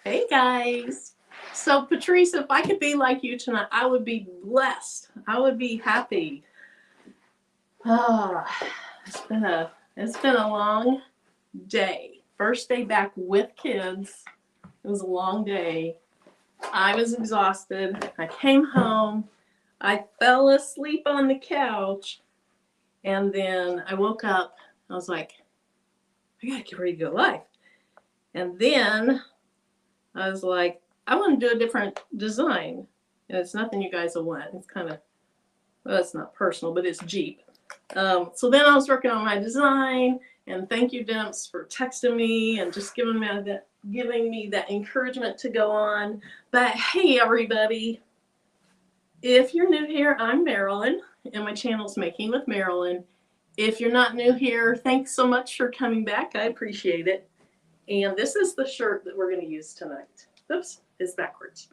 Hey guys. So Patrice, if I could be like you tonight, I would be blessed. I would be happy. Ah, it's been a long day. First day back with kids. It was a long day. I was exhausted. I came home. I fell asleep on the couch, and then I woke up. I was like, I gotta get ready to go live. And then I was like, I want to do a different design. And it's nothing you guys will want. It's kind of, well, it's not personal, but it's Jeep. So then I was working on my design, and thank you, Dimps, for texting me and just giving me that encouragement to go on. But hey, everybody, if you're new here, I'm Marilyn, and my channel's Making with Marilyn. If you're not new here, thanks so much for coming back. I appreciate it. And this is the shirt that we're going to use tonight. Oops, it's backwards.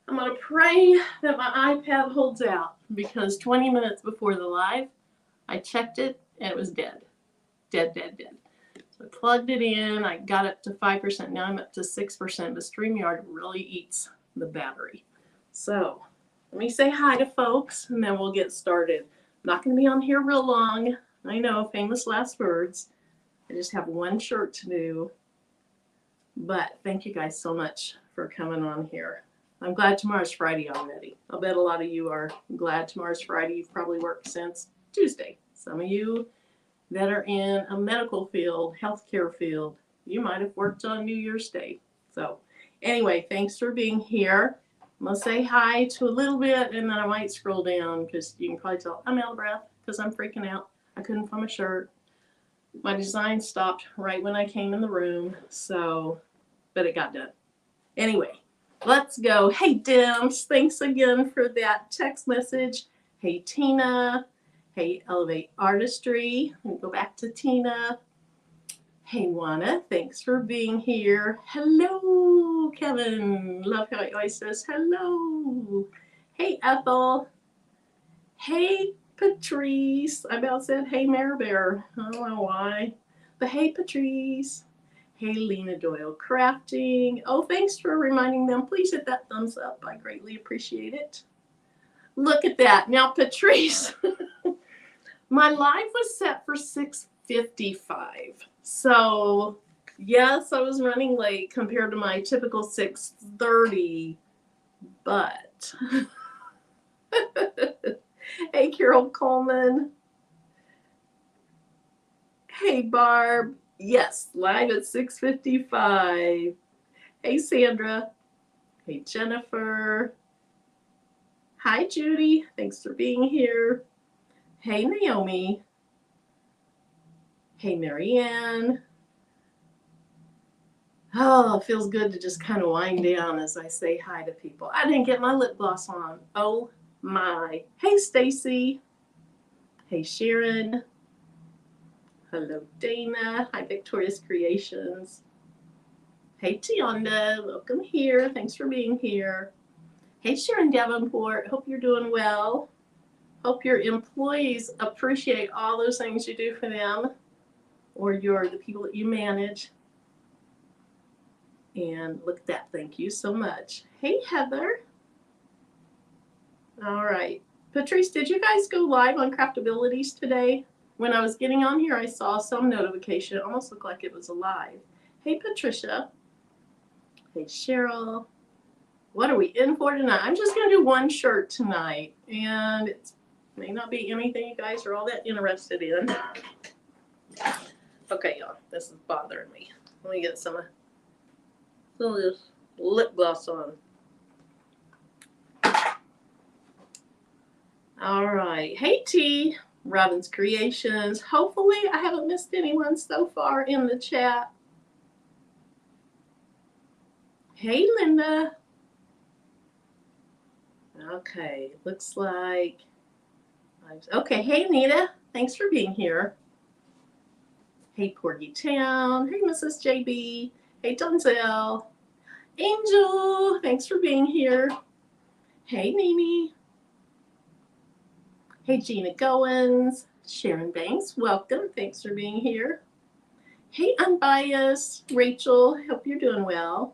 I'm going to pray that my iPad holds out, because 20 minutes before the live, I checked it and it was dead. Dead. So I plugged it in. I got up to 5%. Now I'm up to 6%, but StreamYard really eats the battery. So let me say hi to folks, and then we'll get started. I'm not going to be on here real long. I know, famous last words. I just have one shirt to do. But thank you guys so much for coming on here. I'm glad tomorrow's Friday already. I'll bet a lot of you are glad tomorrow's Friday. You've probably worked since Tuesday. Some of you that are in a medical field, healthcare field, you might have worked on New Year's Day. So anyway, thanks for being here. I'm going to say hi to a little bit, and then I might scroll down, because you can probably tell I'm out of breath because I'm freaking out. I couldn't find my shirt. My design stopped right when I came in the room, but it got done. Anyway, let's go. Hey, Dims, thanks again for that text message. Hey, Tina. Hey, Elevate Artistry. Let me go back to Tina. Hey, Juana, thanks for being here. Hello, Kevin. Love how he always says hello. Hey, Ethel. Hey, Patrice. I about said hey, Mare Bear. I don't know why. But hey, Patrice. Hey, Lena Doyle Crafting. Oh, thanks for reminding them. Please hit that thumbs up. I greatly appreciate it. Look at that. Now, Patrice, my live was set for 6:55. So, yes, I was running late compared to my typical 6:30. But, hey, Carol Coleman. Hey, Barb. Yes, live at 6:55. Hey, Sandra. Hey, Jennifer. Hi, Judy. Thanks for being here. Hey, Naomi. Hey, Marianne. Oh, it feels good to just kind of wind down as I say hi to people. I didn't get my lip gloss on. Oh, my. Hey, Stacy. Hey, Sharon. Hello, Dana. Hi, Victorious Creations. Hey, Tionda. Welcome here. Thanks for being here. Hey, Sharon Davenport. Hope you're doing well. Hope your employees appreciate all those things you do for them, or the people that you manage. And look at that. Thank you so much. Hey, Heather. All right. Patrice, did you guys go live on Craftabilities today? When I was getting on here, I saw some notification. It almost looked like it was alive. Hey, Patricia. Hey, Cheryl. What are we in for tonight? I'm just going to do one shirt tonight, and it may not be anything you guys are all that interested in. Okay, y'all, this is bothering me. Let me get some of this lip gloss on. All right. Hey, T. Robin's Creations. Hopefully, I haven't missed anyone so far in the chat. Hey, Linda. Okay, looks like. Okay, hey, Nita. Thanks for being here. Hey, Porgy Town. Hey, Mrs. JB. Hey, Donzel. Angel. Thanks for being here. Hey, Mimi. Hey, Gina Goins. Sharon Banks. Welcome. Thanks for being here. Hey, Unbiased. Rachel. Hope you're doing well.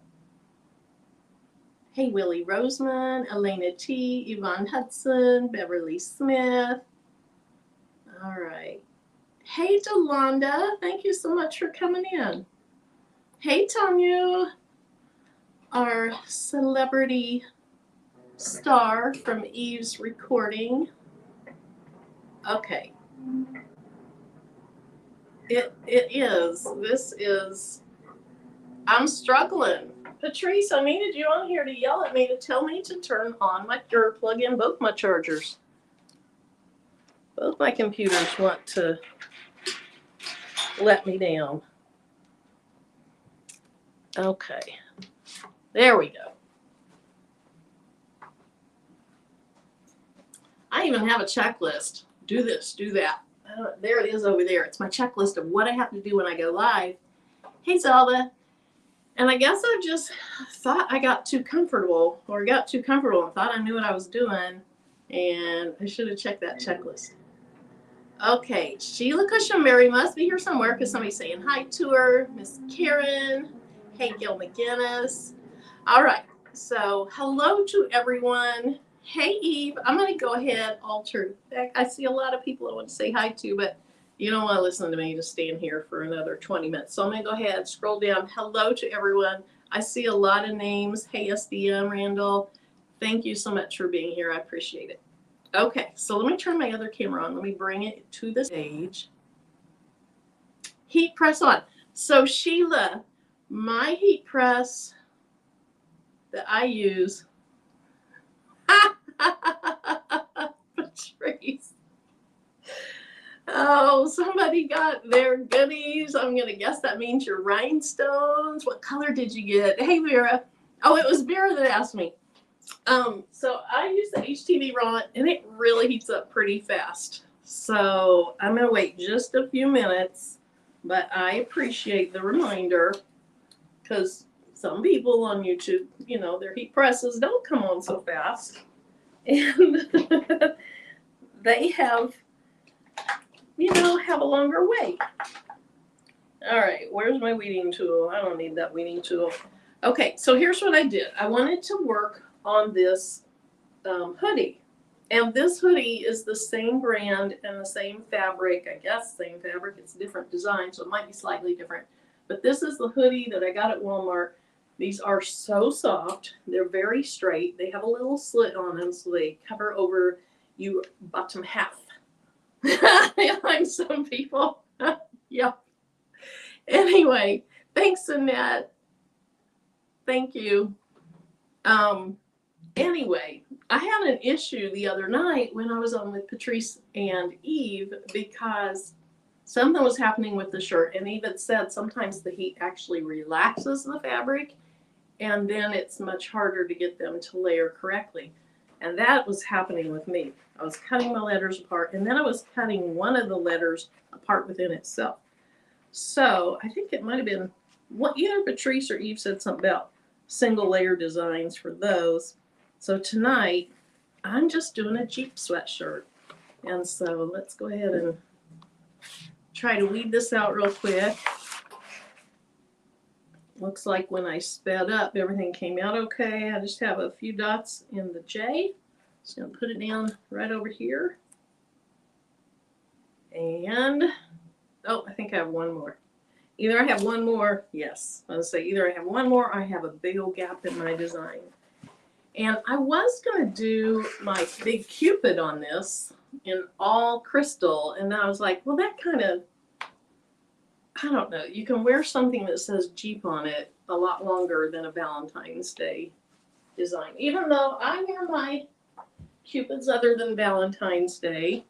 Hey, Willie Roseman, Elena T, Yvonne Hudson, Beverly Smith. All right. Hey, Delonda, thank you so much for coming in. Hey, Tanya, our celebrity star from Eve's recording. Okay. It is. This is. I'm struggling. Patrice, I needed you on here to yell at me to tell me to turn on or plug in both my chargers. Both my computers want to let me down. Okay. There we go. I even have a checklist. Do this, do that. There it is over there. It's my checklist of what I have to do when I go live. Hey, Zelda. And I guess I just thought I got too comfortable and thought I knew what I was doing. And I should have checked that checklist. Okay, Sheila Cushionberry must be here somewhere because somebody's saying hi to her. Miss Karen. Hey, Gil McGinnis. All right, so hello to everyone. Hey, Eve. I'm going to go ahead, alter. I see a lot of people I want to say hi to, but you don't want to listen to me to stand here for another 20 minutes. So I'm going to go ahead, scroll down. Hello to everyone. I see a lot of names. Hey, SDM, Randall. Thank you so much for being here. I appreciate it. Okay, so let me turn my other camera on. Let me bring it to the stage. Heat press on. So Sheila, my heat press that I use. Patrice. Oh, somebody got their goodies. I'm going to guess that means your rhinestones. What color did you get? Hey, Vera. Oh, it was Vera that asked me. So I use the HTV Ron, and it really heats up pretty fast. So I'm going to wait just a few minutes, but I appreciate the reminder because some people on YouTube, you know, their heat presses don't come on so fast. And they have a longer wait. All right, where's my weeding tool? I don't need that weeding tool. Okay, so here's what I did. I wanted to work on this hoodie. And this hoodie is the same brand and the same fabric. I guess same fabric. It's a different design, so it might be slightly different. But this is the hoodie that I got at Walmart. These are so soft. They're very straight. They have a little slit on them, so they cover over your bottom half. I'm some people. Yeah. Anyway, thanks, Annette. Thank you. Anyway, I had an issue the other night when I was on with Patrice and Eve because something was happening with the shirt. And Eve had said sometimes the heat actually relaxes the fabric, and then it's much harder to get them to layer correctly. And that was happening with me. I was cutting my letters apart, and then I was cutting one of the letters apart within itself. So I think it might have been either Patrice or Eve said something about single layer designs for those. So tonight, I'm just doing a Jeep sweatshirt. And so let's go ahead and try to weed this out real quick. Looks like when I sped up, everything came out okay. I just have a few dots in the J. Just going to put it down right over here. And, oh, I think I have one more. Either I have one more, yes. I was going to say either I have one more or I have a big old gap in my design. And I was going to do my big Cupid on this in all crystal. And I was like, well, that kind of, I don't know. You can wear something that says Jeep on it a lot longer than a Valentine's Day design. Even though I wear my Cupids other than Valentine's Day.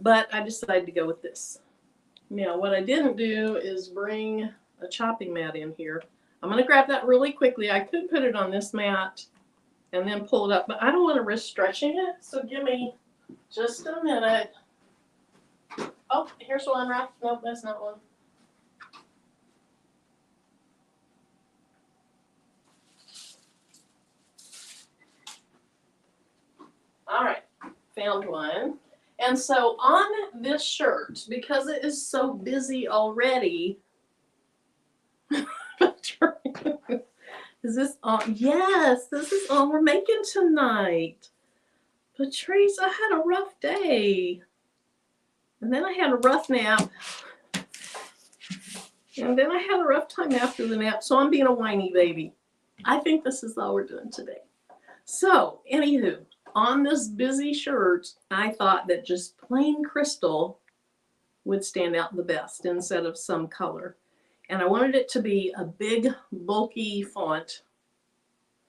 But I decided to go with this. Now, what I didn't do is bring a chopping mat in here. I'm going to grab that really quickly. I could put it on this mat and then pull it up, but I don't want to risk stretching it. So give me just a minute. Oh, here's one, right? Nope, that's not one. All right, found one. And so on this shirt, because it is so busy already, Is this all? Yes, this is all we're making tonight. Patrice, I had a rough day. And then I had a rough nap. And then I had a rough time after the nap, so I'm being a whiny baby. I think this is all we're doing today. So, anywho, on this busy shirt, I thought that just plain crystal would stand out the best instead of some color. And I wanted it to be a big, bulky font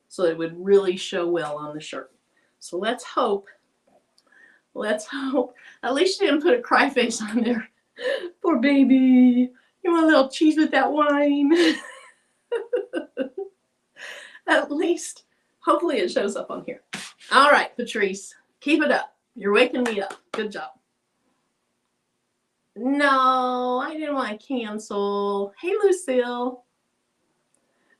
so it would really show well on the shirt. So let's hope, at least she didn't put a cry face on there. Poor baby. You want a little cheese with that wine? At least, hopefully it shows up on here. All right, Patrice, keep it up. You're waking me up. Good job. No, I didn't want to cancel. Hey, Lucille.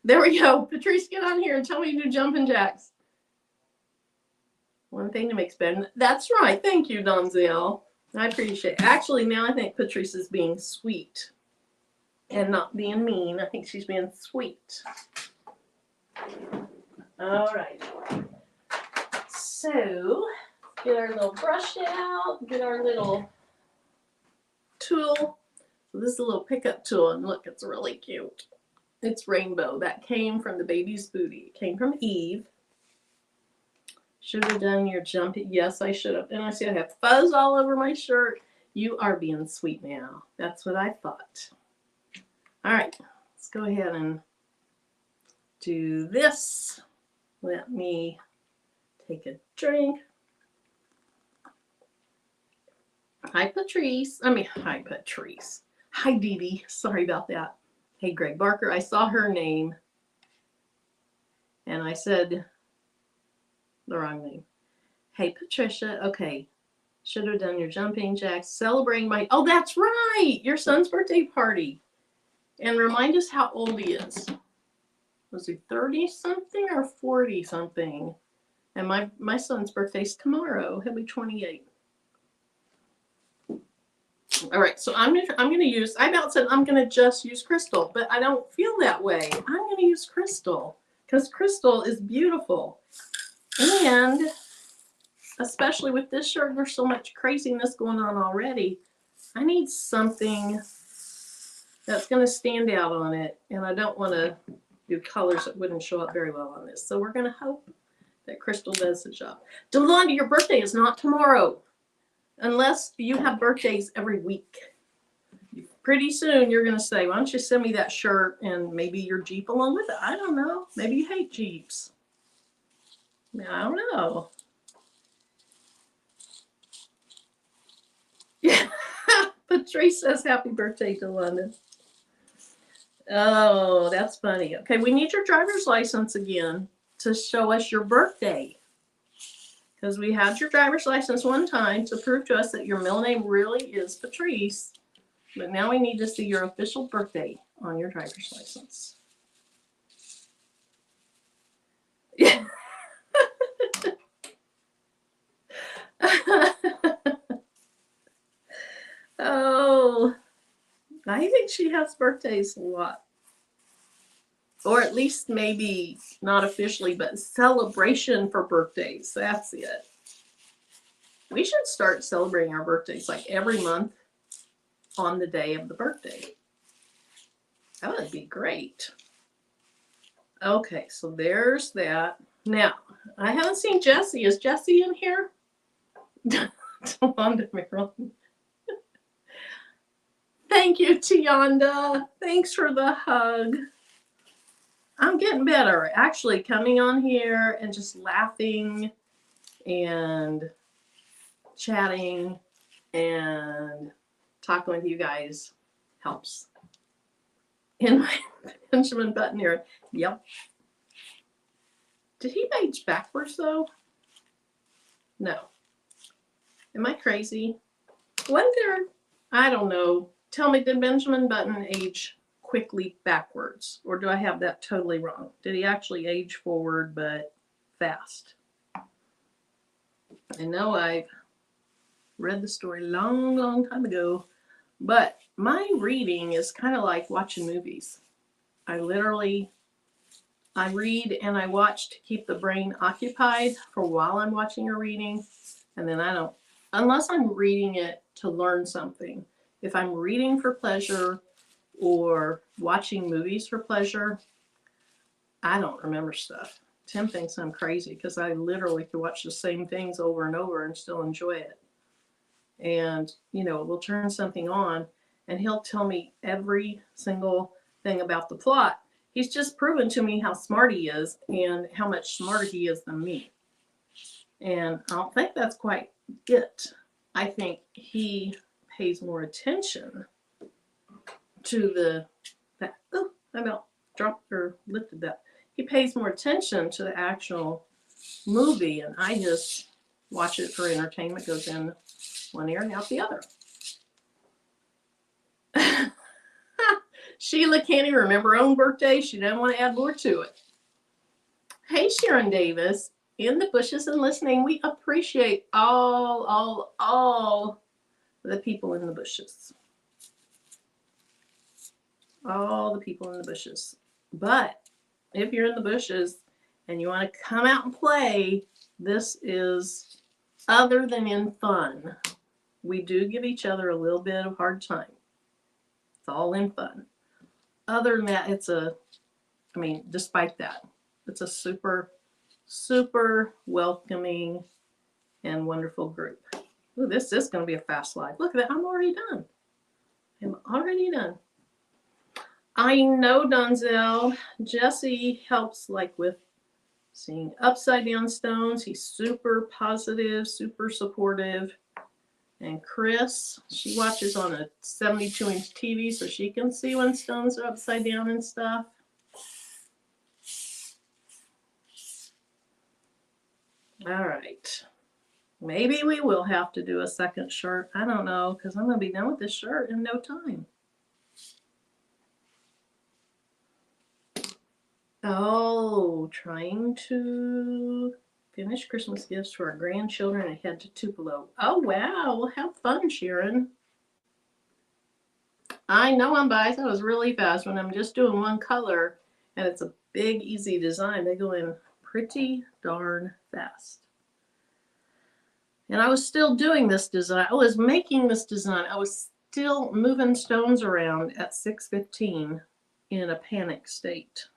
There we go. Patrice, get on here and tell me to do jumping jacks. One thing to make spend. That's right. Thank you, Donzel. I appreciate it. Actually, now I think Patrice is being sweet and not being mean. I think she's being sweet. All right. So, get our little brush out. Get our little tool. So this is a little pickup tool, and look, it's really cute. It's rainbow. That came from the baby's booty. It came from Eve. Should have done your jump. Yes, I should have. And I see I have fuzz all over my shirt. You are being sweet now. That's what I thought. All right, let's go ahead and do this. Let me take a drink. Hi, Patrice. Hi, Patrice. Hi, Dee Dee. Sorry about that. Hey, Greg Barker. I saw her name, and I said the wrong name. Hey, Patricia. Okay. Should have done your jumping jacks. Celebrating my... Oh, that's right. Your son's birthday party. And remind us how old he is. Was he 30-something or 40-something? And my son's birthday's tomorrow. He'll be 28. All right, so I'm gonna use. I about said I'm gonna just use crystal, but I don't feel that way. I'm gonna use crystal because crystal is beautiful, and especially with this shirt, there's so much craziness going on already. I need something that's gonna stand out on it, and I don't want to do colors that wouldn't show up very well on this. So we're gonna hope that crystal does the job. Delonda, your birthday is not tomorrow. Unless you have birthdays every week. Pretty soon you're going to say, why don't you send me that shirt and maybe your Jeep along with it? I don't know. Maybe you hate Jeeps. I don't know. Yeah. Patrice says happy birthday to London. Oh, that's funny. Okay, we need your driver's license again to show us your birthday. Because we had your driver's license one time to prove to us that your middle name really is Patrice. But now we need to see your official birthday on your driver's license. Yeah. Oh, I think she has birthdays a lot. Or at least maybe not officially, but celebration for birthdays. That's it. We should start celebrating our birthdays like every month on the day of the birthday. That would be great. Okay, so there's that. Now, I haven't seen Jessie. Is Jessie in here? Tawanda Maryland. Thank you, Tianda. Thanks for the hug. I'm getting better. Actually, coming on here and just laughing and chatting and talking with you guys helps. In my Benjamin Button here. Yep. Did he age backwards though? No. Am I crazy? Wonder. I don't know. Tell me, did Benjamin Button age quickly backwards, or do I have that totally wrong? Did he actually age forward but fast? I know I've read the story long time ago, but my reading is kind of like watching movies. I literally I read and I watch to keep the brain occupied for while I'm watching or reading. And then I don't, unless I'm reading it to learn something. If I'm reading for pleasure or watching movies for pleasure, I don't remember stuff. Tim thinks I'm crazy because I literally could watch the same things over and over and still enjoy it. And, you know, we'll turn something on and he'll tell me every single thing about the plot. He's just proven to me how smart he is and how much smarter he is than me. And I don't think that's quite it. I think he pays more attention to oh, I about dropped or lifted that. He pays more attention to the actual movie, and I just watch it for entertainment. Goes in one ear and out the other. Sheila can't even remember her own birthday. She doesn't want to add more to it. Hey, Sharon Davis, in the bushes and listening. We appreciate all the people in the bushes. All the people in the bushes. But if you're in the bushes and you want to come out and play, this is other than in fun. We do give each other a little bit of hard time. It's all in fun. Other than that, despite that, it's a super, super welcoming and wonderful group. Ooh, this is going to be a fast slide. Look at that. I'm already done. I know, Donzel. Jesse helps with seeing upside down stones. He's super positive, super supportive. And Chris, she watches on a 72-inch TV so she can see when stones are upside down and stuff. All right. Maybe we will have to do a second shirt. I don't know, because I'm going to be done with this shirt in no time. Oh, trying to finish Christmas gifts for our grandchildren and head to Tupelo. Oh, wow. Well, have fun, Sharon. I know I'm biased. That was really fast when I'm just doing one color and it's a big, easy design. They go in pretty darn fast. And I was still doing this design. I was making this design. I was still moving stones around at 6:15 in a panic state.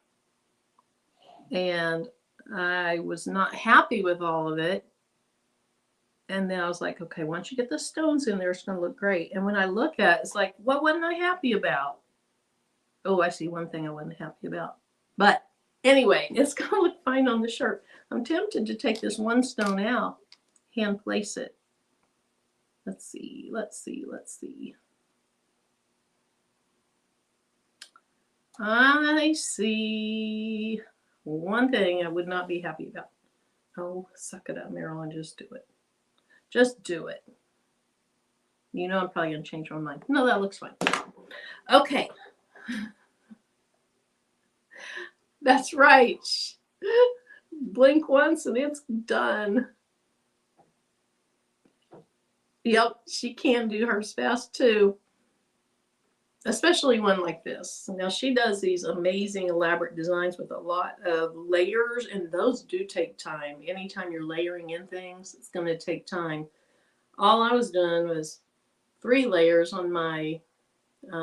And I was not happy with all of it. And then I was like, okay, once you get the stones in there, it's going to look great. And when I look at it, it's like, what wasn't I happy about? Oh, I see one thing I wasn't happy about. But anyway, it's going to look fine on the shirt. I'm tempted to take this one stone out, hand place it. Let's see. I see one thing I would not be happy about. Oh, suck it up, Marilyn. Just do it. Just do it. You know I'm probably going to change my mind. No, that looks fine. Okay. That's right. Blink once and it's done. Yep, she can do hers fast too. Especially one like this. Now she does these amazing elaborate designs with a lot of layers, and those do take time. Anytime you're layering in things, it's going to take time. All I was doing was 3 layers on my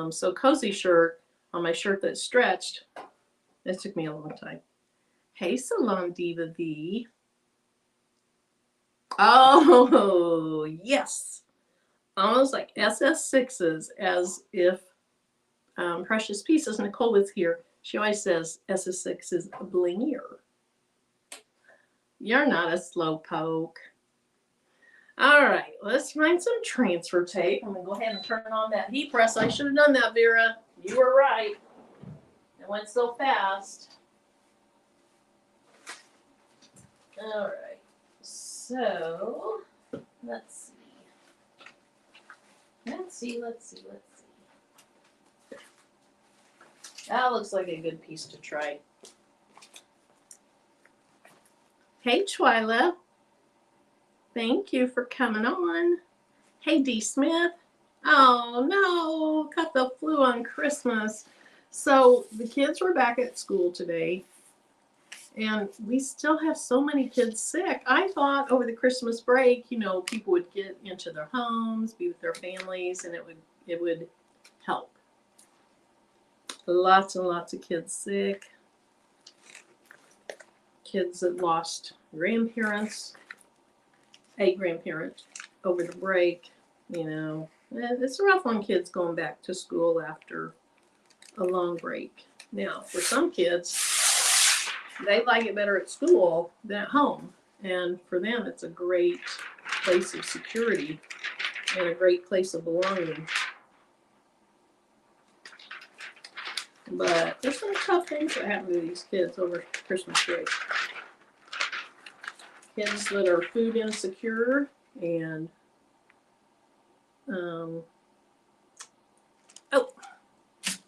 So Cozy shirt, on my shirt that stretched. It took me a long time. Hey, Salon Diva V. Oh, yes. Almost like SS6s, as if Precious Pieces, Nicole was here. She always says SS6 is a blingier. You're not a slowpoke. All right, let's find some transfer tape. I'm going to go ahead and turn on that heat press. I should have done that, Vera. You were right. It went so fast. All right, so let's see. That looks like a good piece to try. Hey, Twyla. Thank you for coming on. Hey, D. Smith. Oh, no. Caught the flu on Christmas. So the kids were back at school today. And we still have so many kids sick. I thought over the Christmas break, you know, people would get into their homes, be with their families, and it would help. Lots and lots of kids sick. Kids that lost grandparents, a grandparent over the break. You know, it's rough on kids going back to school after a long break. Now, for some kids, they like it better at school than at home. And for them, it's a great place of security and a great place of belonging. But there's some tough things that happen to these kids over Christmas break. Kids that are food insecure and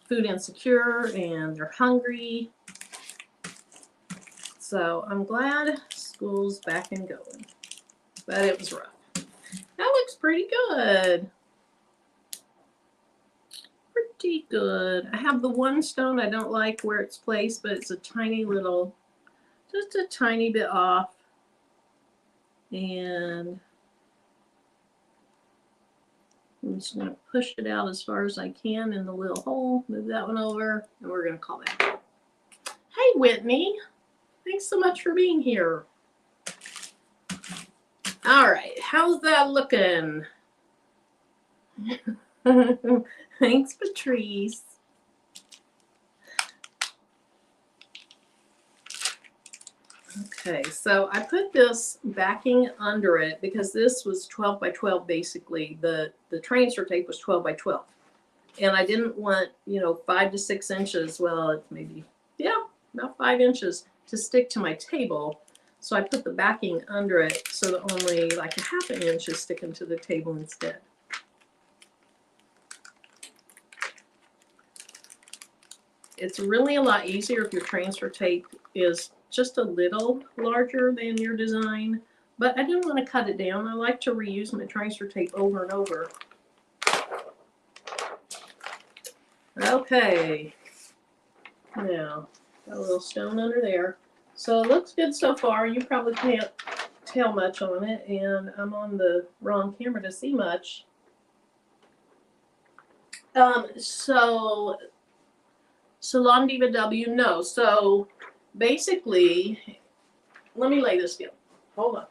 food insecure and they're hungry. So I'm glad school's back and going, but it was rough. That looks pretty good. Pretty good. I have the one stone I don't like where it's placed, but it's a tiny little, just a tiny bit off. And I'm just going to push it out as far as I can in the little hole. Move that one over, and we're going to call that. Hey, Whitney. Thanks so much for being here. All right. How's that looking? Thanks, Patrice. Okay, so I put this backing under it because this was 12 by 12 basically. The transfer tape was 12 by 12. And I didn't want, you know, 5 to 6 inches. Well, it's maybe, yeah, about 5 inches to stick to my table. So I put the backing under it so that only like a half an inch is sticking to the table instead. It's really a lot easier if your transfer tape is just a little larger than your design, but I didn't want to cut it down. I like to reuse my transfer tape over and over. Okay, now got a little stone under there. So it looks good so far. You probably can't tell much on it, and I'm on the wrong camera to see much. So Salon Diva W, no. So basically, let me lay this down. Hold on.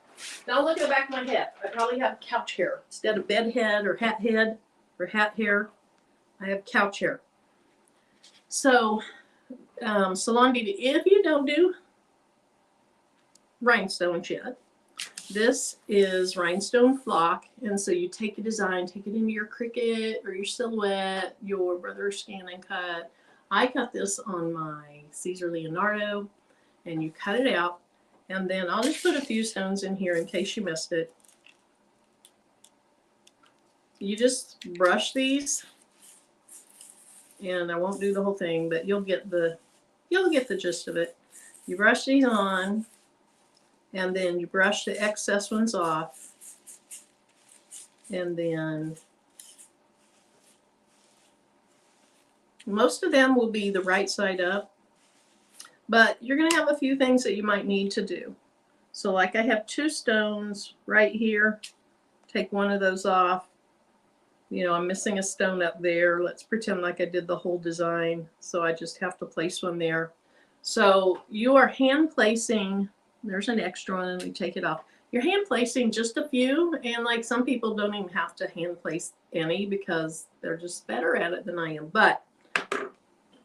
Now look at the back of my head. I probably have couch hair. Instead of bed head or hat hair, I have couch hair. So Salon Diva, if you don't do rhinestones yet, this is rhinestone flock, and so you take a design, take it into your Cricut or your Silhouette, your Brother Scan and Cut. I cut this on my Caesar Leonardo, and you cut it out, and then I'll just put a few stones in here in case you missed it. You just brush these, and I won't do the whole thing, but you'll get the gist of it. You brush these on, and then you brush the excess ones off, and then most of them will be the right side up, but you're going to have a few things that you might need to do. So like I have 2 stones right here. Take one of those off. You know, I'm missing a stone up there. Let's pretend like I did the whole design. So I just have to place one there. So you are hand placing, there's an extra one, and we take it off. You're hand placing just a few, and like some people don't even have to hand place any because they're just better at it than I am. But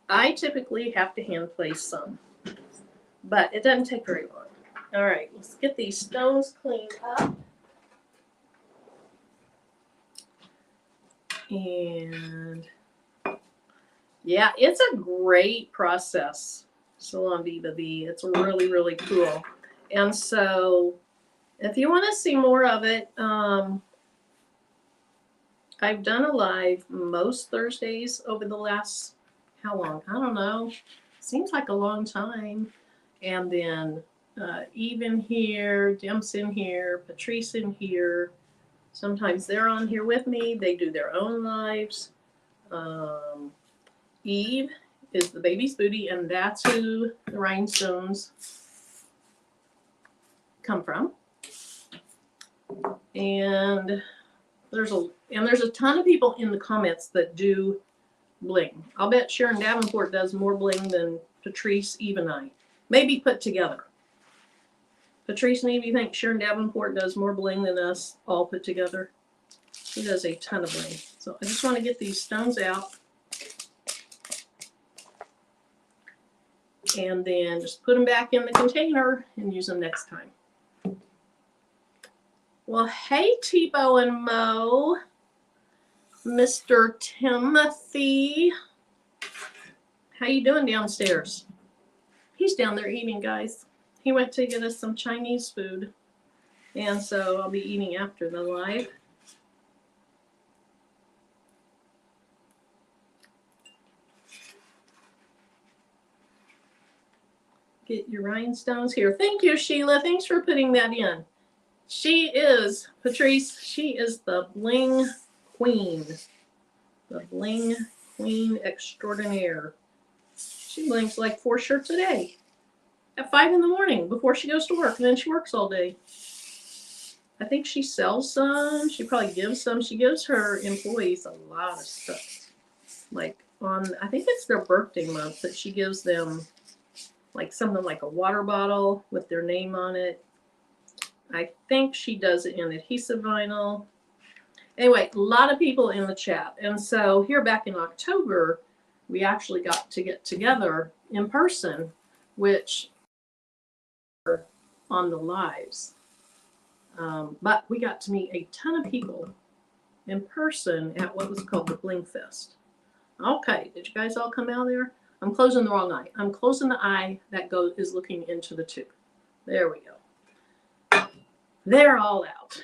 I typically have to hand place some, but it doesn't take very long. All right, let's get these stones cleaned up. And yeah, it's a great process, Salon Diva V. It's really, really cool. And so if you want to see more of it, I've done a live most Thursdays over the last, how long? I don't know. Seems like a long time. And then Eve in here, Dimps in here, Patrice in here. Sometimes they're on here with me. They do their own lives. Eve is the baby's booty, and that's who the rhinestones come from. And there's a ton of people in the comments that do bling. I'll bet Sharon Davenport does more bling than Patrice, Eve, and I. Maybe put together. Patrice and Eve, you think Sharon Davenport does more bling than us all put together? She does a ton of bling. So I just want to get these stones out. And then just put them back in the container and use them next time. Well, hey, Tebow and Mo. Mr. Timothy. How you doing downstairs? He's down there eating, guys. He went to get us some Chinese food. And so I'll be eating after the live. Get your rhinestones here. Thank you, Sheila. Thanks for putting that in. She is, Patrice, she is the bling queen. The bling queen extraordinaire. She blings like 4 shirts a day. At 5 in the morning before she goes to work. And then she works all day. I think she sells some. She probably gives some. She gives her employees a lot of stuff. Like on, I think it's their birthday month that she gives them like something like a water bottle with their name on it. I think she does it in adhesive vinyl. Anyway, a lot of people in the chat. And so here back in October, we actually got to get together in person, which on the lives. But we got to meet a ton of people in person at what was called the Bling Fest. Okay, did you guys all come out there? I'm closing the wrong eye. I'm closing the eye that is looking into the tube. There we go. They're all out.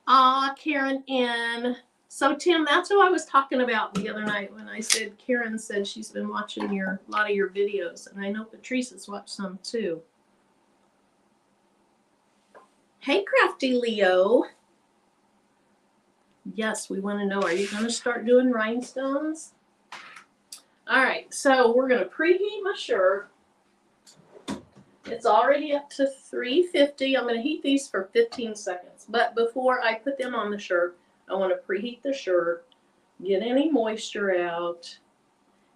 Ah, Karen in. So Tim, that's who I was talking about the other night when I said Karen said she's been watching a lot of your videos, and I know Patrice has watched some too. Hey, Crafty Leo. Yes, we want to know, are you going to start doing rhinestones? All right, so we're going to preheat my shirt. It's already up to 350. I'm going to heat these for 15 seconds. But before I put them on the shirt, I want to preheat the shirt, get any moisture out.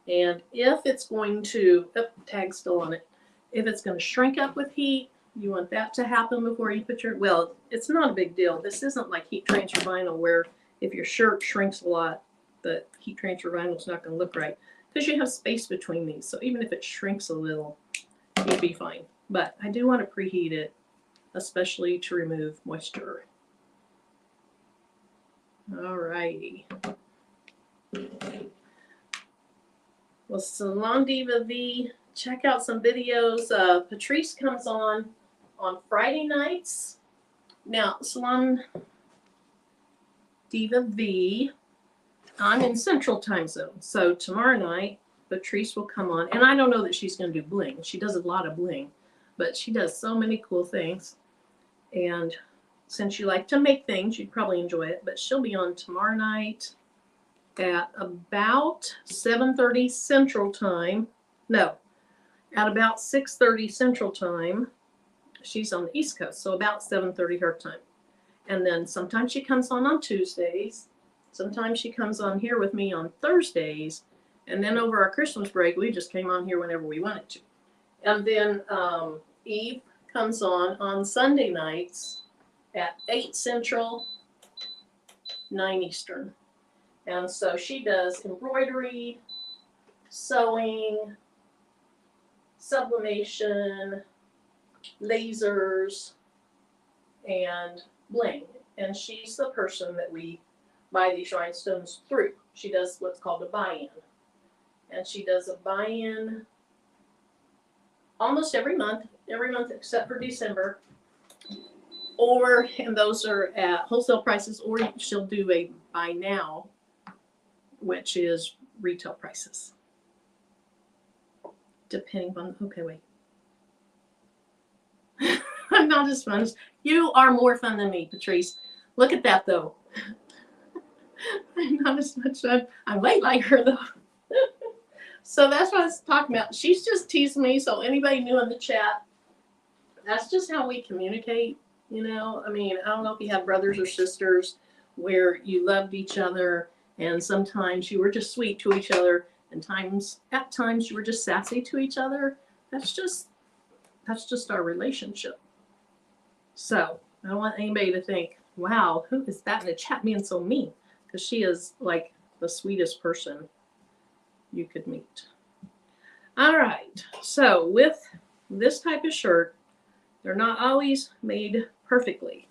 And if it's going to, tag's still on it. If it's going to shrink up with heat, you want that to happen before you put your, well, it's not a big deal. This isn't like heat transfer vinyl where if your shirt shrinks a lot, the heat transfer vinyl is not going to look right. Because you have space between these. So even if it shrinks a little, you'll be fine. But I do want to preheat it, especially to remove moisture. All righty. Well, Salon Diva V, check out some videos. Patrice comes on Friday nights. Now, Salon Diva V, I'm in Central Time Zone. So tomorrow night, Patrice will come on. And I don't know that she's going to do bling. She does a lot of bling. But she does so many cool things. And since you like to make things, you'd probably enjoy it. But she'll be on tomorrow night at about 7:30 Central Time. No, at about 6:30 Central Time. She's on the East Coast, so about 7:30 her time. And then sometimes she comes on Tuesdays. Sometimes she comes on here with me on Thursdays. And then over our Christmas break, we just came on here whenever we wanted to. And then Eve comes on Sunday nights at 8 Central, 9 Eastern. And so she does embroidery, sewing, sublimation, lasers, and bling. And she's the person that we buy these rhinestones through. She does what's called a buy-in. And she does a buy-in almost every month except for December. And those are at wholesale prices, or she'll do a buy now, which is retail prices. Depending on, okay, wait. I'm not as fun as, you are more fun than me, Patrice. Look at that though. I'm not as much fun. I'm way like her though. So that's what I was talking about. She's just teasing me. So anybody new in the chat, that's just how we communicate. You know, I mean, I don't know if you have brothers or sisters where you loved each other, and sometimes you were just sweet to each other, and at times you were just sassy to each other. That's just our relationship. So I don't want anybody to think, wow, who is that in the chat being so mean? Because she is like the sweetest person you could meet. All right, so with this type of shirt, they're not always made perfectly.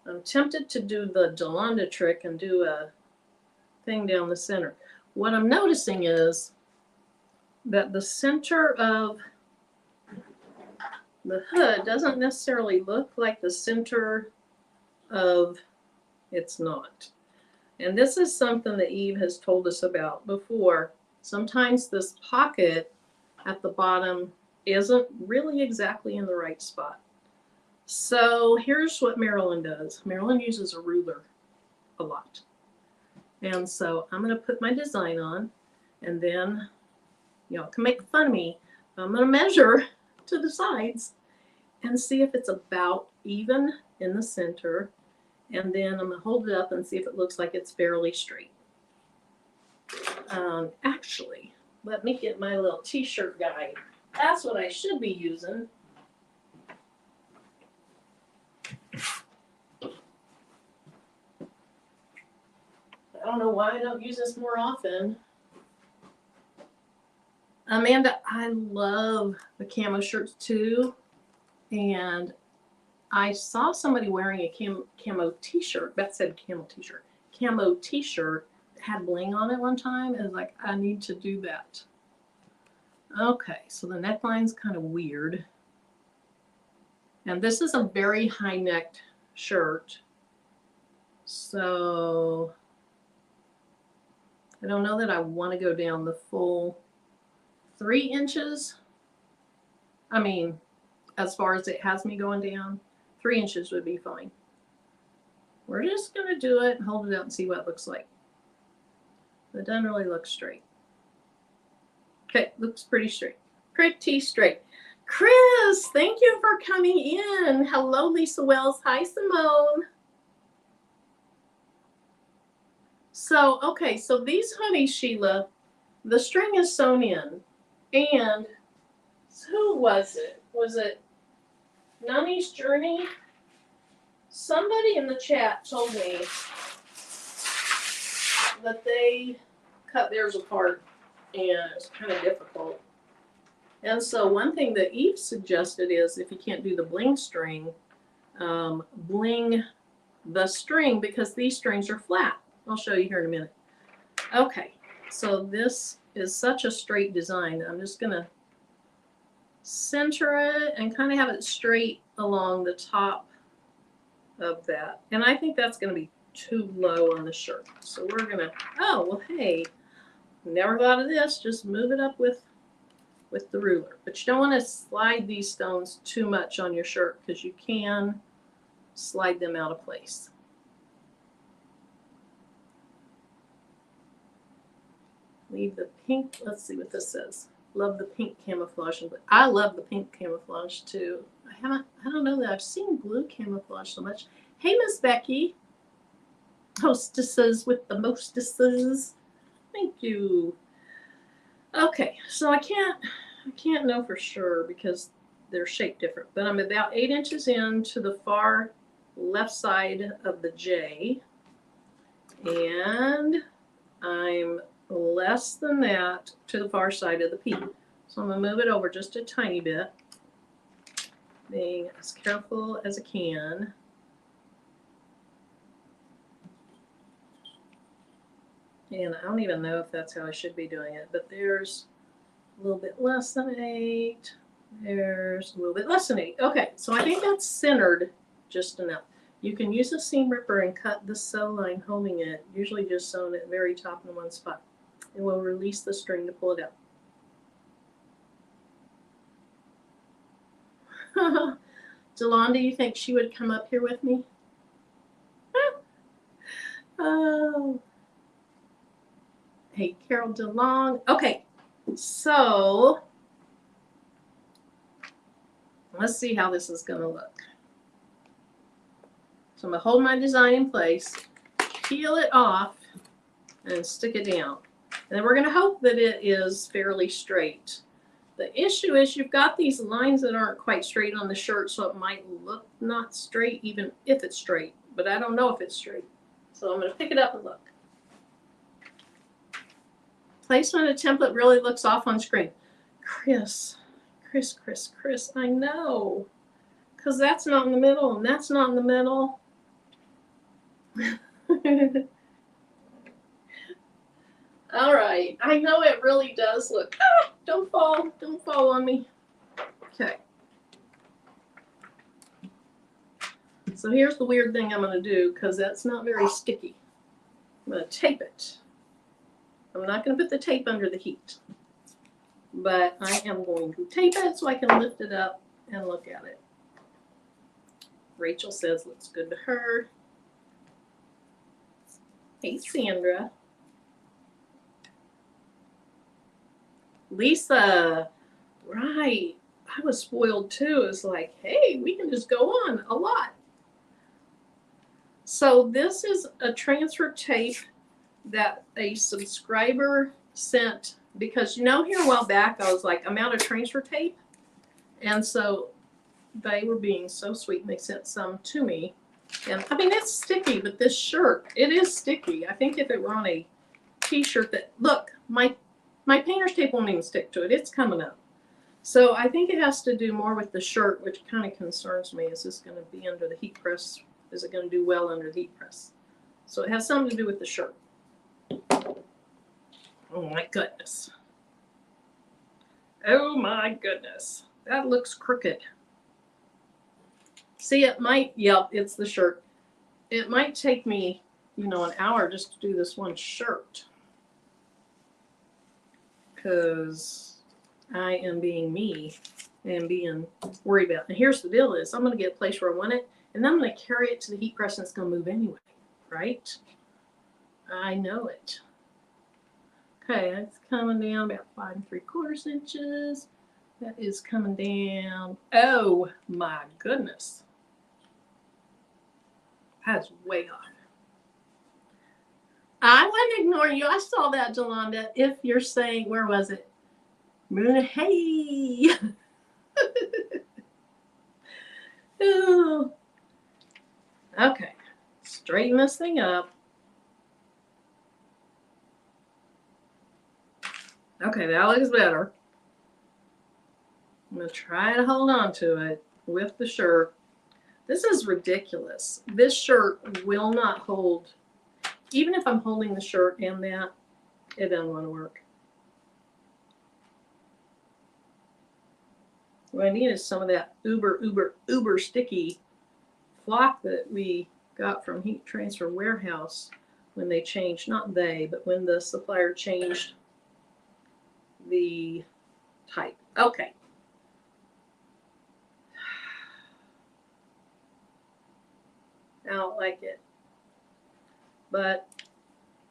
I'm tempted to do the Yolanda trick and do a thing down the center. What I'm noticing is that the center of the hood doesn't necessarily look like the center of it's not. And this is something that Eve has told us about before. Sometimes this pocket at the bottom isn't really exactly in the right spot. So here's what Marilyn does. Marilyn uses a ruler a lot. And so I'm going to put my design on, and then y'all can make fun of me. I'm going to measure to the sides and see if it's about even in the center. And then I'm going to hold it up and see if it looks like it's fairly straight. Actually, let me get my little t-shirt guide. That's what I should be using. I don't know why I don't use this more often. Amanda, I love the camo shirts too. And I saw somebody wearing a camo t-shirt. Beth said camo t-shirt. Camo t-shirt that had bling on it one time. And I was like, I need to do that. Okay, so the neckline's kind of weird. And this is a very high-necked shirt. So I don't know that I want to go down the full 3 inches. I mean, as far as it has me going down, 3 inches would be fine. We're just going to do it and hold it out and see what it looks like. It doesn't really look straight. Okay, looks pretty straight. Pretty straight. Chris, thank you for coming in. Hello, Lisa Wells. Hi, Simone. So, okay, so these hoodies, Sheila, the string is sewn in. And who was it? Was it Nani's Journey? Somebody in the chat told me that they cut theirs apart and it's kind of difficult. And so one thing that Eve suggested is if you can't do the bling string, bling the string because these strings are flat. I'll show you here in a minute. Okay, so this is such a straight design. I'm just going to center it and kind of have it straight along the top of that. And I think that's going to be too low on the shirt. So we're going to, oh, well, hey, never thought of this. Just move it up with the ruler. But you don't want to slide these stones too much on your shirt because you can slide them out of place. Leave the pink. Let's see what this says. Love the pink camouflage. I love the pink camouflage too. I don't know that I've seen blue camouflage so much. Hey, Miss Becky. Hostesses with the mostesses. Thank you. Okay, so I can't know for sure because they're shaped different, but I'm about 8 inches in to the far left side of the J, and I'm less than that to the far side of the P. So I'm going to move it over just a tiny bit, being as careful as I can. And I don't even know if that's how I should be doing it, but there's a little bit less than 8. There's a little bit less than 8. Okay, so I think that's centered just enough. You can use a seam ripper and cut the sew line holding it, usually just sewn at the very top in one spot. It will release the string to pull it out. Delonda, you think she would come up here with me? Oh. Hey, Carol DeLong. Okay, So let's see how this is going to look. So I'm going to hold my design in place, peel it off, and stick it down. And then we're going to hope that it is fairly straight. The issue is you've got these lines that aren't quite straight on the shirt, so it might look not straight even if it's straight. But I don't know if it's straight. So I'm going to pick it up and look. Placement of template really looks off on screen. Chris, I know. Because that's not in the middle, and that's not in the middle. All right, I know it really does look. Ah, don't fall on me. Okay. So here's the weird thing I'm going to do, because that's not very sticky. I'm going to tape it. I'm not going to put the tape under the heat, but I am going to tape it so I can lift it up and look at it. Rachel says looks good to her. Hey, Sandra. Lisa, right. I was spoiled too. It's like, hey, we can just go on a lot. So this is a transfer tape that a subscriber sent, because you know here a while back I was like, I'm out of transfer tape. And so they were being so sweet and they sent some to me. And I mean, it's sticky, but this shirt, it is sticky. I think if it were on a t-shirt that, look, my painter's tape won't even stick to it. It's coming up. So I think it has to do more with the shirt, which kind of concerns me. Is this going to be under the heat press? Is it going to do well under the heat press? So it has something to do with the shirt. Oh my goodness. Oh my goodness. That looks crooked. See, it might, yep, it's the shirt. It might take me, you know, an hour just to do this one shirt. Because I am being me and being worried about it. And here's the deal is I'm going to get a place where I want it, and then I'm going to carry it to the heat press and it's going to move anyway, right? I know it. Okay, it's coming down about 5 3/4 inches. That is coming down. Oh my goodness. That's way off. I wasn't ignoring you. I saw that, Jolanda. If you're saying, where was it? Moon, hey. Oh. Okay, straighten this thing up. Okay, that looks better. I'm going to try to hold on to it with the shirt. This is ridiculous. This shirt will not hold. Even if I'm holding the shirt and that, it doesn't want to work. What I need is some of that uber sticky flock that we got from Heat Transfer Warehouse when they changed, not they, but when the supplier changed the type. Okay. I don't like it, but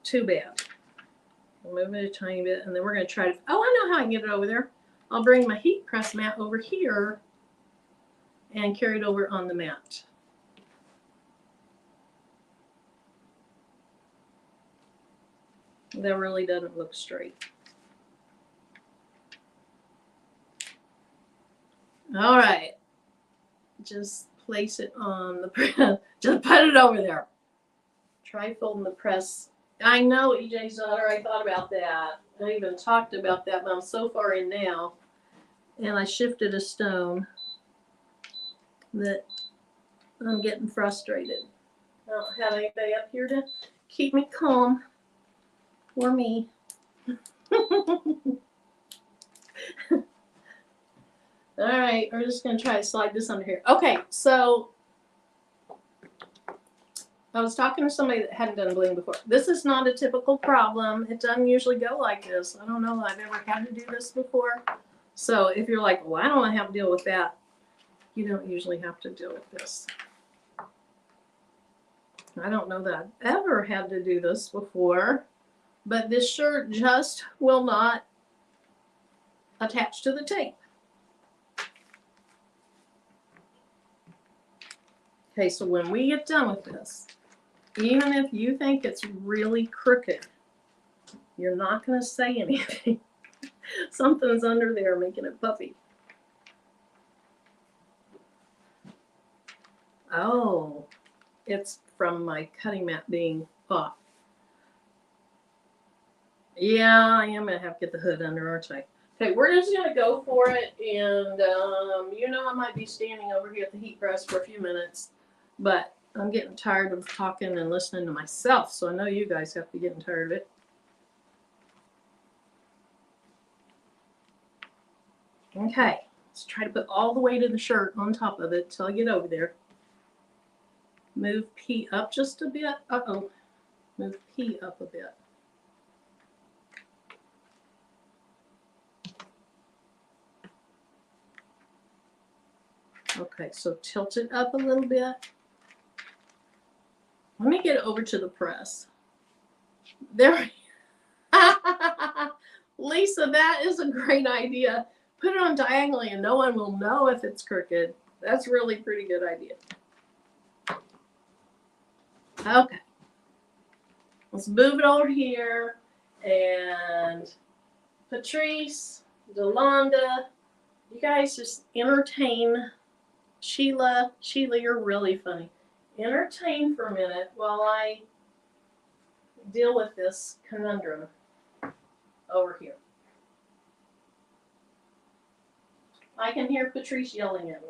too bad. I'll move it a tiny bit, and then we're going to try to, oh, I know how I can get it over there. I'll bring my heat press mat over here and carry it over on the mat. That really doesn't look straight. All right. Just place it on the press. Just put it over there. Try folding the press. I know, EJ's daughter, I thought about that. I even talked about that, but I'm so far in now. And I shifted a stone that I'm getting frustrated. I don't have anybody up here to keep me calm. Or me. All right, we're just going to try to slide this under here. Okay, so I was talking to somebody that hadn't done bling before. This is not a typical problem. It doesn't usually go like this. I don't know that I've ever had to do this before. So if you're like, well, I don't want to have to deal with that, you don't usually have to deal with this. I don't know that I've ever had to do this before, but this shirt just will not attached to the tape. Okay, so when we get done with this, even if you think it's really crooked, you're not going to say anything. Something's under there making it puffy. Oh, it's from my cutting mat being off. Yeah, I am going to have to get the hood under, aren't I? Okay, we're just going to go for it. And, you know, I might be standing over here at the heat press for a few minutes. But I'm getting tired of talking and listening to myself. So I know you guys have to be getting tired of it. Okay, let's try to put all the weight of the shirt on top of it till I get over there. Move P up just a bit. Uh-oh. Move P up a bit. Okay, so tilt it up a little bit. Let me get over to the press. There. Lisa, that is a great idea. Put it on diagonally and no one will know if it's crooked. That's really a pretty good idea. Okay. Let's move it over here. And Patrice, Delonda, you guys just entertain Sheila. Sheila, you're really funny. Entertain for a minute while I deal with this conundrum over here. I can hear Patrice yelling at me.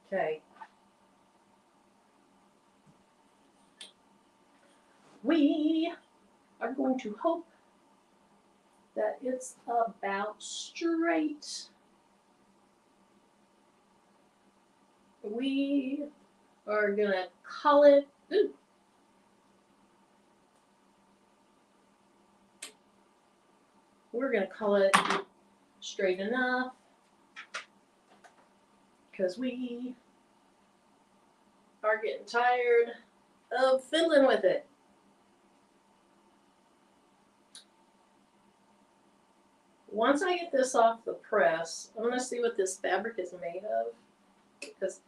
Okay. We are going to hope that it's about straight. We are going to call it. Ooh. We're going to call it straight enough because we are getting tired of fiddling with it. Once I get this off the press, I'm going to see what this fabric is made of because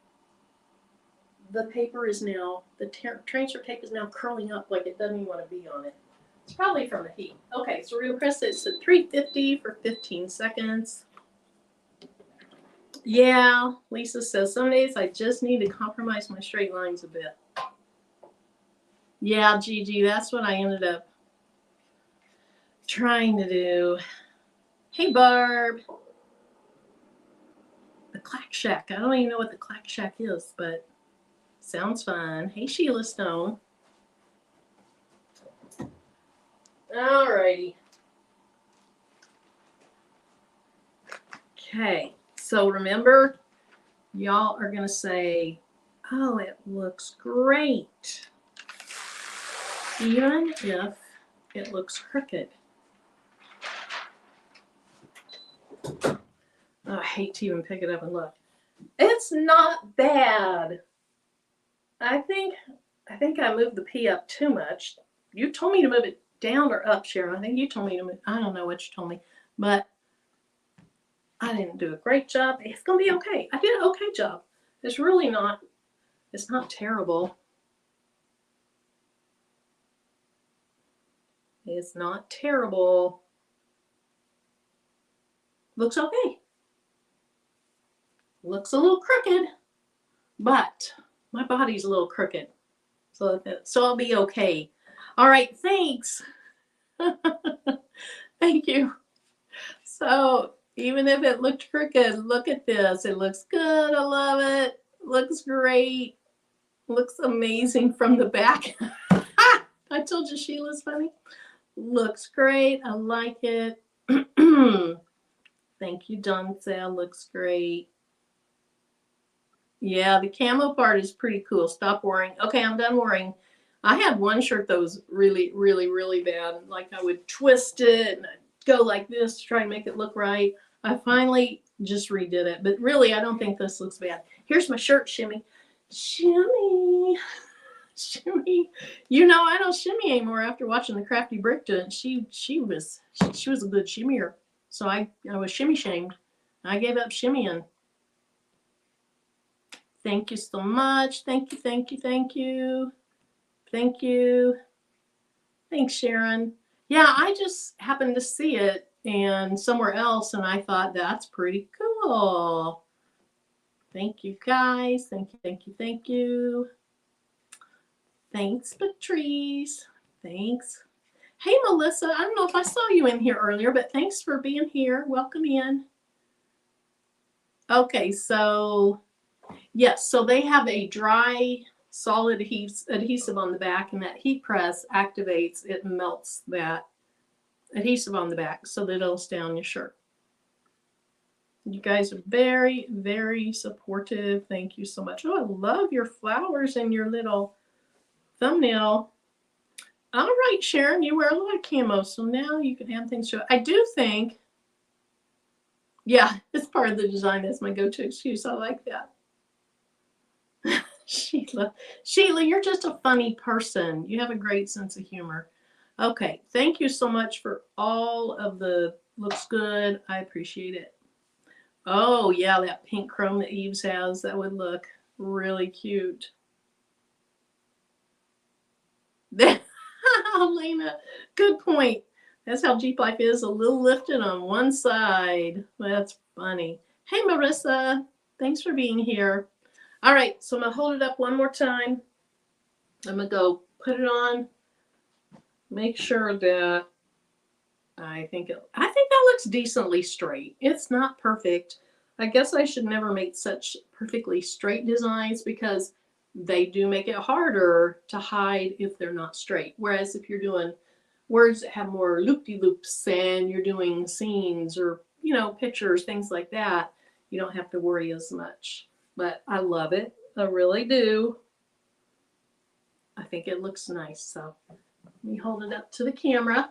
the paper is now, the transfer tape is now curling up like it doesn't even want to be on it. It's probably from the heat. Okay, so we're going to press this at 350 for 15 seconds. Yeah, Lisa says, some days I just need to compromise my straight lines a bit. Yeah, Gigi, that's what I ended up trying to do. Hey, Barb. The Clack Shack. I don't even know what the Clack Shack is, but sounds fun. Hey, Sheila Stone. Alrighty. Okay, so remember, y'all are going to say, oh, it looks great, even if it looks crooked. Oh, I hate to even pick it up and look. It's not bad. I think I moved the P up too much. You told me to move it down or up, Sharon. I think you told me to move. I don't know what you told me, but I didn't do a great job. It's going to be okay. I did an okay job. It's really not, it's not terrible. It's not terrible. Looks okay. Looks a little crooked, but my body's a little crooked. So I'll be okay. All right, thanks. Thank you. So even if it looked crooked, look at this. It looks good. I love it. Looks great. Looks amazing from the back. I told you Sheila's funny. Looks great. I like it. Thank you, Donzel. Looks great. Yeah, the camo part is pretty cool. Stop worrying. Okay, I'm done worrying. I had one shirt that was really, really, really bad. Like I would twist it and I'd go like this to try and make it look right. I finally just redid it. But really, I don't think this looks bad. Here's my shirt shimmy. Shimmy. Shimmy. You know, I don't shimmy anymore after watching the Crafty Brick do it. She was a good shimmier. So I was shimmy shamed. I gave up shimmying. Thank you so much. Thank you, thank you, thank you. Thank you. Thanks, Sharon. Yeah, I just happened to see it and somewhere else, and I thought that's pretty cool. Thank you, guys. Thank you, thank you, thank you. Thanks, Patrice. Thanks. Hey, Melissa. I don't know if I saw you in here earlier, but thanks for being here. Welcome in. Okay, so yes, so they have a dry solid adhesive on the back, and that heat press activates, it melts that adhesive on the back so that it'll stay on your shirt. You guys are very, very supportive. Thank you so much. Oh, I love your flowers and your little thumbnail. All right, Sharon, you wear a lot of camo, so now you can have things show. I do think, yeah, it's part of the design. That's my go-to excuse. I like that. Sheila, you're just a funny person. You have a great sense of humor. Okay, thank you so much for all of the looks good. I appreciate it. Oh, yeah, that pink chrome that Eves has, that would look really cute. Elena, good point. That's how Jeep Life is, a little lifted on one side. That's funny. Hey, Marissa, thanks for being here. All right, so I'm going to hold it up one more time. I'm going to go put it on, make sure that I think that looks decently straight. It's not perfect. I guess I should never make such perfectly straight designs because they do make it harder to hide if they're not straight. Whereas if you're doing words that have more loop-de-loops and you're doing scenes or, you know, pictures, things like that, you don't have to worry as much. But I love it. I really do. I think it looks nice. So let me hold it up to the camera.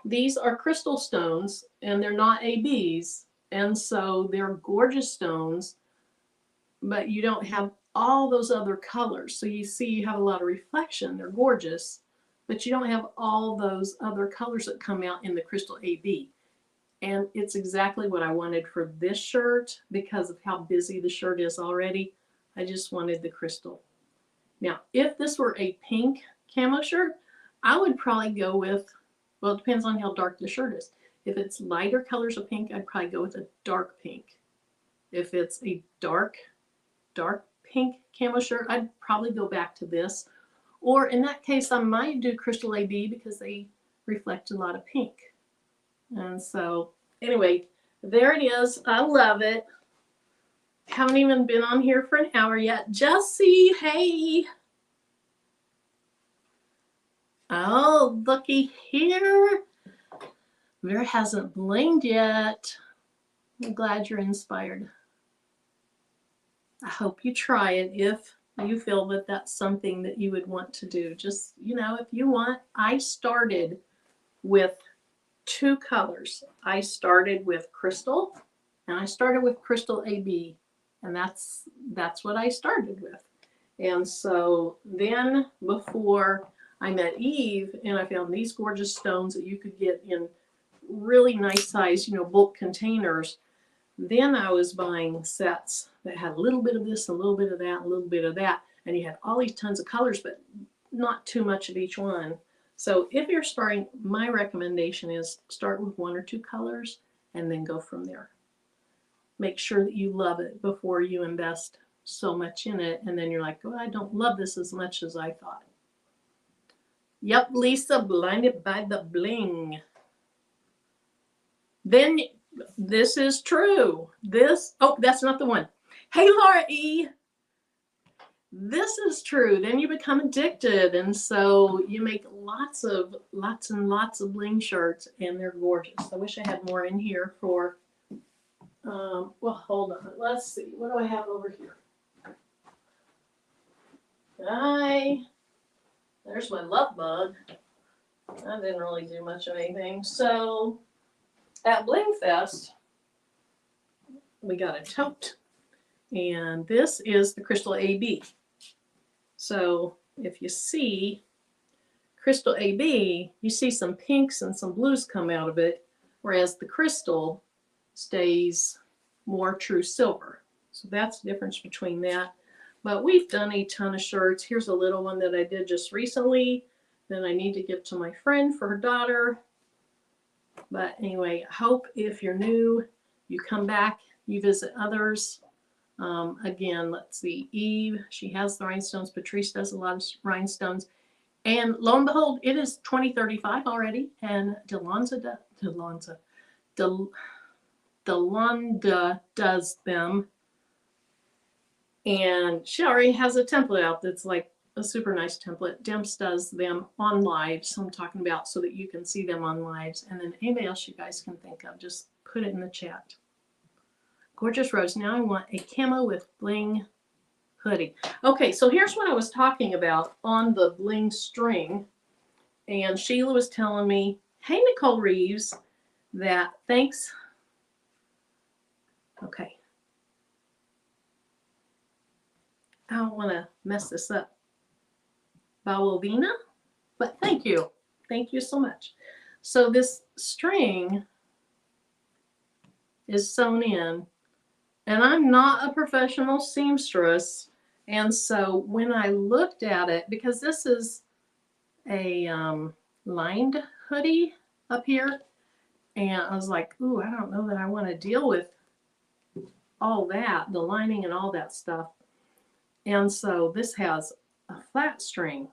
These are crystal stones, and they're not ABs, and so they're gorgeous stones, but you don't have all those other colors. So you see you have a lot of reflection. They're gorgeous, but you don't have all those other colors that come out in the crystal AB. And it's exactly what I wanted for this shirt because of how busy the shirt is already. I just wanted the crystal. Now, if this were a pink camo shirt, I would probably go with, well, it depends on how dark the shirt is. If it's lighter colors of pink, I'd probably go with a dark pink. If it's a dark pink camo shirt, I'd probably go back to this. Or in that case, I might do Crystal AB because they reflect a lot of pink. And so, anyway, there it is. I love it. Haven't even been on here for an hour yet. Jessie, hey. Oh, looky here. Vera hasn't blinged yet. I'm glad you're inspired. I hope you try it if you feel that that's something that you would want to do. Just, you know, if you want. I started with 2 colors. I started with Crystal, and I started with Crystal AB, and that's what I started with. And so then before I met Eve, and I found these gorgeous stones that you could get in really nice size, you know, bulk containers. Then I was buying sets that had a little bit of this, a little bit of that, a little bit of that, and you had all these tons of colors, but not too much of each one. So if you're starting, my recommendation is start with 1 or 2 colors and then go from there. Make sure that you love it before you invest so much in it, and then you're like, oh, I don't love this as much as I thought. Yep, Lisa, blinded by the bling. Then this is true. This, oh, that's not the one. Hey, Laura E. This is true. Then you become addicted, and so you make lots and lots of bling shirts, and they're gorgeous. I wish I had more in here for, well, hold on. Let's see. What do I have over here? There's my love bug. That didn't really do much of anything. So at Bling Fest, we got a tote, and this is the Crystal AB. So if you see Crystal AB, you see some pinks and some blues come out of it, whereas the crystal stays more true silver. So that's the difference between that. But we've done a ton of shirts. Here's a little one that I did just recently that I need to give to my friend for her daughter. But anyway, I hope if you're new, you come back, you visit others. Again, let's see, Eve, she has the rhinestones. Patrice does a lot of rhinestones. And lo and behold, it is 2035 already. And Delonda does them. And she already has a template out that's like a super nice template. Demps does them on lives, so I'm talking about so that you can see them on lives. And then anything else you guys can think of, just put it in the chat. Gorgeous Rose. Now I want a camo with bling hoodie. Okay, so here's what I was talking about on the bling string. And Sheila was telling me, hey, Nicole Reeves, that thanks. Okay. I don't want to mess this up. Bawovina, but thank you. Thank you so much. So this string is sewn in, and I'm not a professional seamstress. And so when I looked at it, because this is a lined hoodie up here, and I was like, ooh, I don't know that I want to deal with all that, the lining and all that stuff. And so this has a flat string.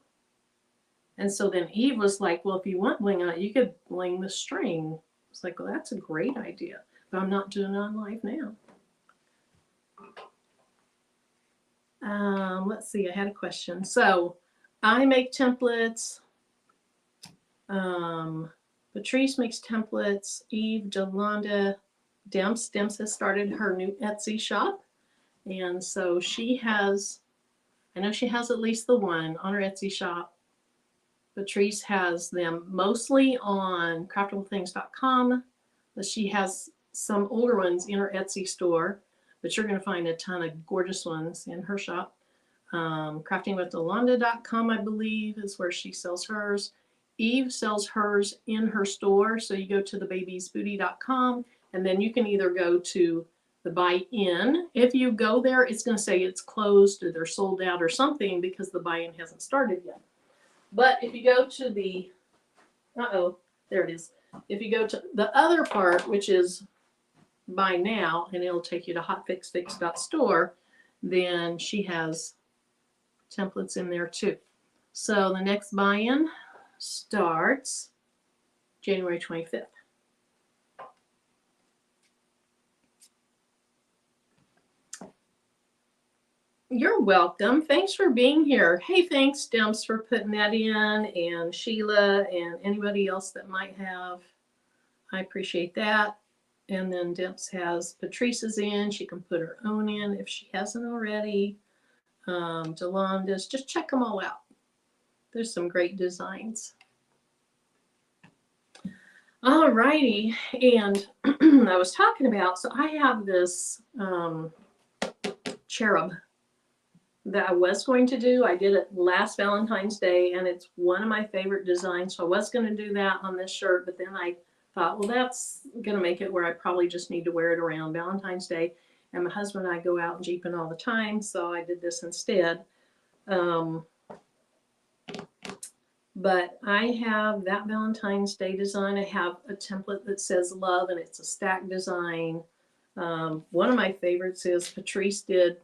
And so then Eve was like, well, if you want bling on it, you could bling the string. I was like, well, that's a great idea. But I'm not doing it on live now. Let's see, I had a question. So I make templates. Patrice makes templates. Eve, Jolanda, Demps has started her new Etsy shop. And so she has, I know she has at least the one on her Etsy shop. Patrice has them mostly on craftableThings.com, but she has some older ones in her Etsy store. But you're going to find a ton of gorgeous ones in her shop. CraftingWithYolanda.com, I believe, is where she sells hers. Eve sells hers in her store. So you go to thebabiesbooty.com, and then you can either go to the buy-in. If you go there, it's going to say it's closed or they're sold out or something because the buy-in hasn't started yet. But if you go to the, there it is. If you go to the other part, which is buy now, and it'll take you to hotfixfix.store, then she has templates in there too. So the next buy-in starts January 25th. You're welcome. Thanks for being here. Hey, thanks, Demps, for putting that in, and Sheila, and anybody else that might have. I appreciate that. And then Demps has Patrice's in. She can put her own in if she hasn't already. Jolanda's. Just check them all out. There's some great designs. All righty. And I was talking about, so I have this cherub that I was going to do. I did it last Valentine's Day, and it's one of my favorite designs. So I was going to do that on this shirt, but then I thought, well, that's going to make it where I probably just need to wear it around Valentine's Day. And my husband and I go out and jeeping all the time, so I did this instead. But I have that Valentine's Day design. I have a template that says love, and it's a stack design. One of my favorites is Patrice did.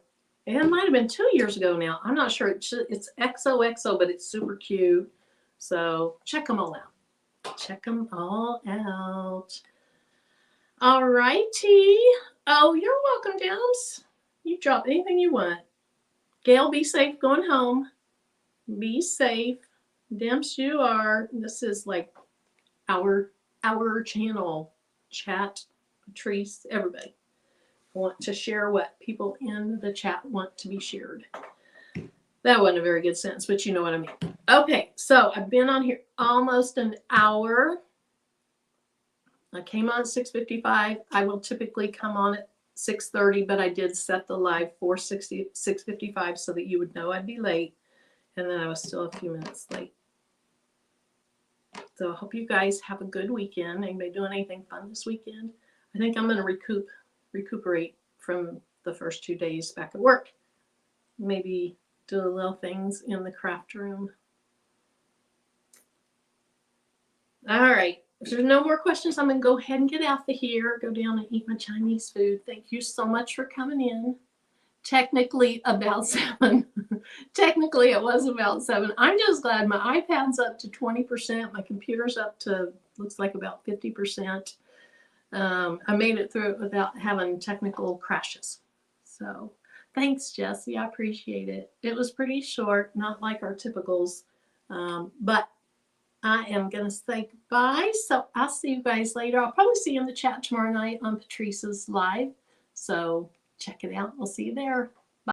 It might have been 2 years ago now. I'm not sure. It's XOXO, but it's super cute. So check them all out. Check them all out. All righty. Oh, you're welcome, Demps. You drop anything you want. Gail, be safe going home. Be safe. Demps, you are. This is like our channel. Chat, Patrice, everybody. Want to share what people in the chat want to be shared. That wasn't a very good sentence, but you know what I mean. Okay, so I've been on here almost an hour. I came on at 6:55. I will typically come on at 6:30, but I did set the live for 6:55 so that you would know I'd be late. and then I was still a few minutes late. So I hope you guys have a good weekend. Anybody doing anything fun this weekend? I think I'm going to recuperate from the first 2 days back at work. Maybe do little things in the craft room. All right. If there's no more questions, I'm going to go ahead and get out of here, go down and eat my Chinese food. Thank you so much for coming in. Technically about 7. Technically it was about 7. I'm just glad my iPad's up to 20%. My computer's up to, looks like about 50%. I made it through it without having technical crashes. So thanks, Jessie. I appreciate it. It was pretty short, not like our typicals. But I am going to say goodbye. So I'll see you guys later. I'll probably see you in the chat tomorrow night on Patrice's live. So check it out. We'll see you there.